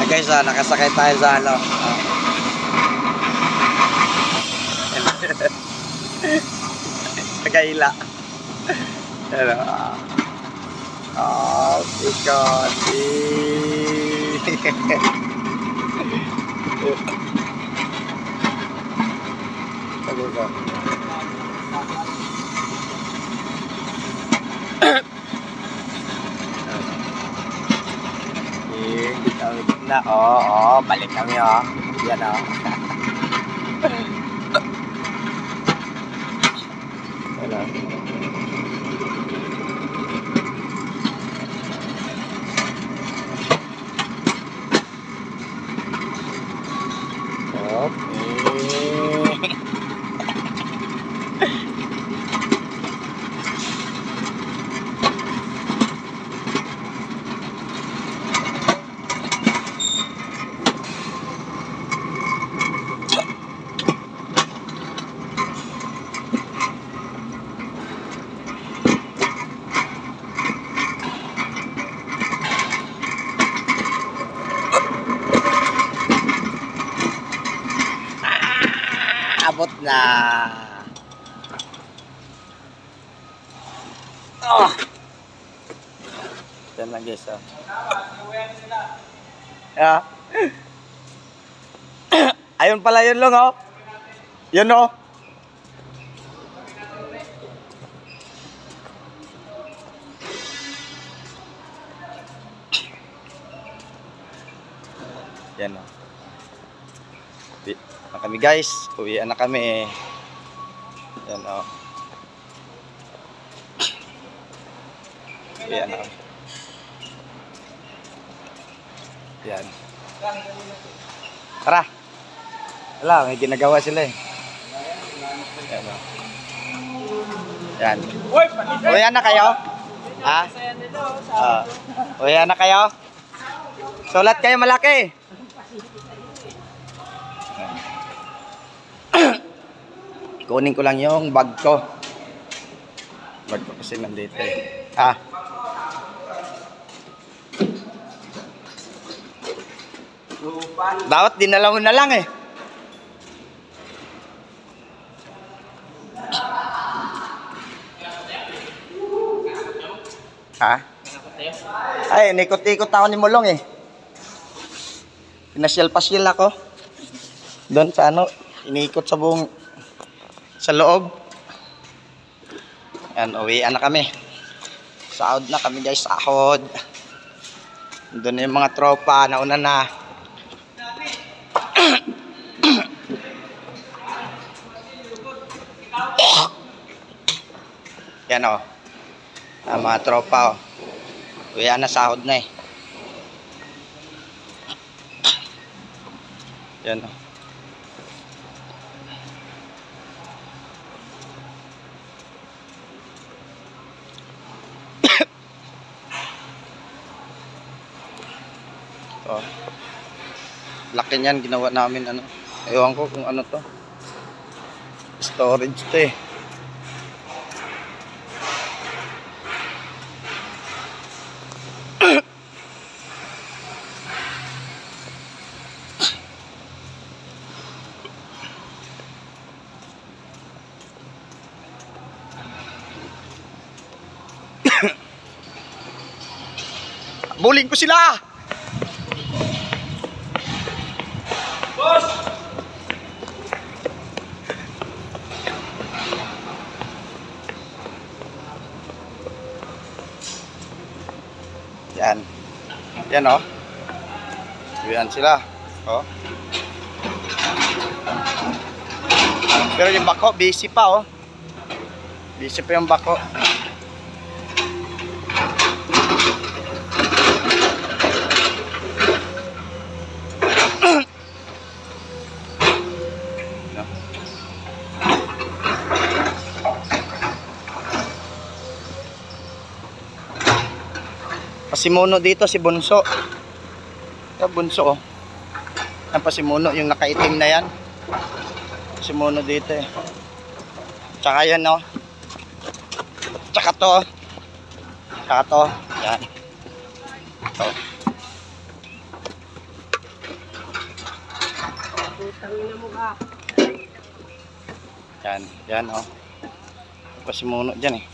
Guys, nakasakay tayo sa ano. Nagaila. Ano? Oh, Pikoti. Sabi ko. Na, balik kami yan Hello. Abot na. Yan lang guys. Yeah. Ayun pala yun lang Yun Yan na kami guys, uwian na kami yan uwian na yan, tara, wala, may ginagawa sila yan yan, uwian na kayo uwian na kayo, sulat kayo malaki. Kunin ko lang yung bag ko. Bag ko kasi nandito Dapat dinala mo na lang Ay, nikot-ikot ako ni Mulong Pinasyal-pasyal ako. Doon sa iniikot sa buong sa loob. Yan, uwian na kami. Sahod na kami guys, sahod. Doon na yung mga tropa, nauna na. Yan ang mga tropa uwian na, sahod na Yan laki niyan, ginawa namin ewan ko kung ano to, storage to Buling ko sila. Boss. Yan. Yan Yan sila. Pero yung bako busy pa Busy pa yung bako. Pasimuno dito si Bunso. Yung Bunso Ang pasimuno yung nakaitim na yan. Pasimuno dito Tsaka yan Tsaka to. Tsaka to. Yan. Yan, yan oh. Pasimuno dyan eh.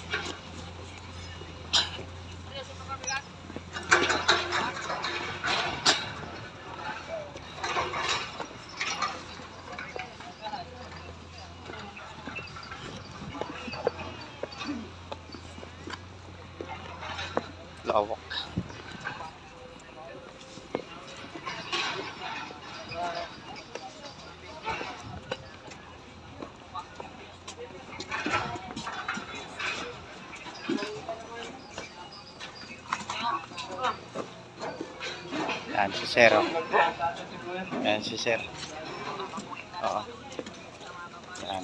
Lawak. Yan si Sir. Oh. Yan si Sir. Oo. Yan.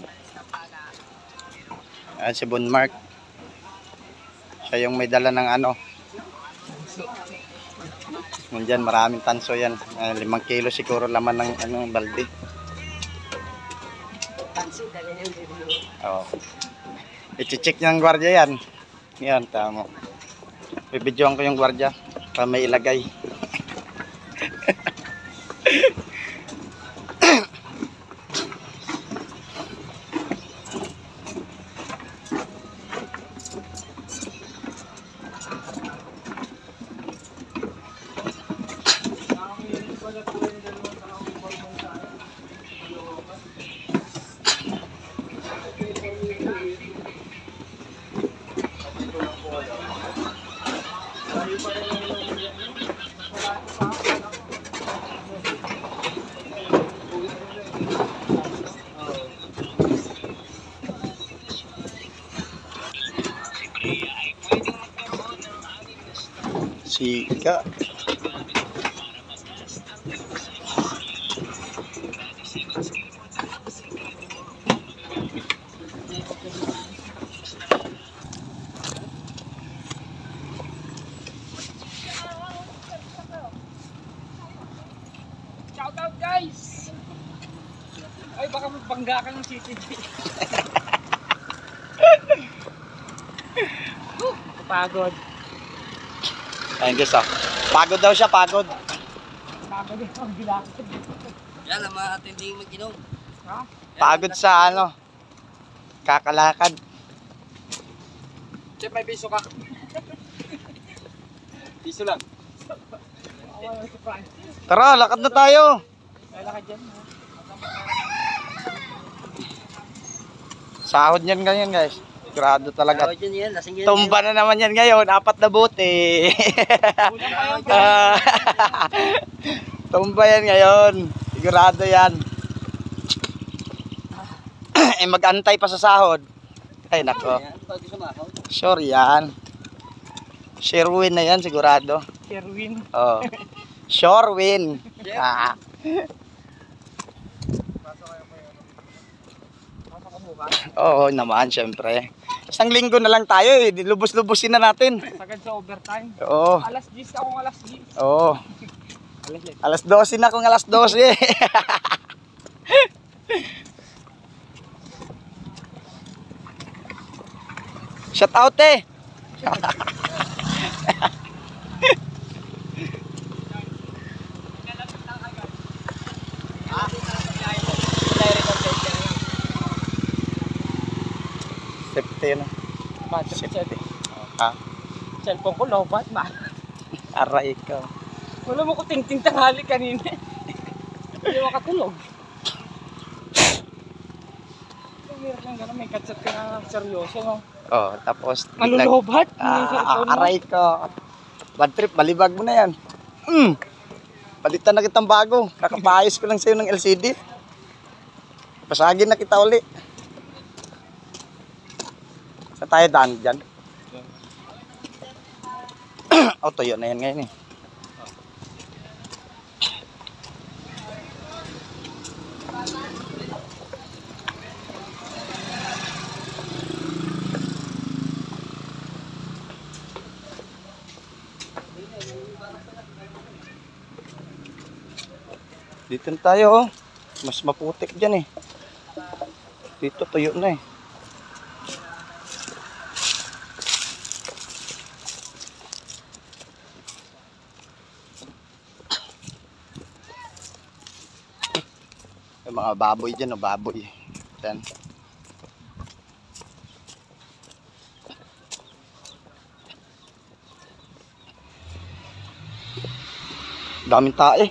Yan si Bonmark. Siya yung may dala ng ano. Nandyan maraming tanso yan. 5 kilo siguro laman ng ano, balde. Oo. I-check ng gwardiya yan. Yan, tama. Bibidyoan ko yung gwardiya para may ilagay. Sika. Shout out guys! Ay baka magbangga ka ng CCTV. Pagod. Ayun guys oh. Pagod daw siya, pagod. Pagod yung ang bilakad. Yan ang mga atinding mag-inom. Ha? Pagod sa ano. Kakalakad. Chef, may piso ka. Piso lang. Tara, lakad na tayo. May lakad dyan. Sahod niyan ganyan guys. Sigurado talaga. Tawad yun yan, lasing yan. Tumba na naman yan ngayon. 4 na buti. Tumba yan ngayon. Sigurado yan. Eh mag-antay pa sa sahod. Ay nako. Pag sumahaw. Sure yan. Sure win na yan sigurado. Sherwin. Oh. Sure win. Ah. Oo naman, syempre. Isang linggo na lang tayo eh. Lubos-lubosin na natin. Sagad sa overtime. Oo. Alas 10 akong alas 10. Oo. Alas 10. Alas 12 na kung alas 12. Shout out eh. Safety na. Safety. Ha? Cellphone ko lobat ba? Aray ka. Wala mo ko ting-ting tanghali kanina. Hindi makatulog. Meron lang gano'n, may katsat ka na seryoso, no? Oh, tapos Malulobat? May cellphone mo? aray ka. Bad trip, balibag mo na yan. Palitan na kitang bago. Kakapayos ko lang sa'yo ng LCD. Pasagin na kita uli. Sa tayo daan dyan. O, tuyo na yan ngayon eh. Dito na tayo oh. Mas maputik dyan eh. Dito tuyo na eh. Yung mga baboy dyan, o baboy. Yan. Daming tae.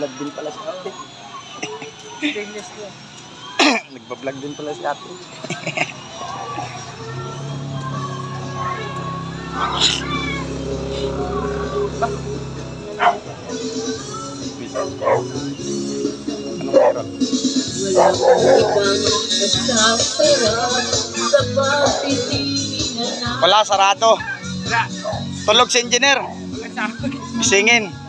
Nag-vlog din pala si ate. Stainless ko. Nagbablog din pala si ate. Anong meron? Wala kang ibang kasasara sa pagtitingan na. Wala, sarado. Wala. Tulog si engineer. Wala sa akin. Isingin.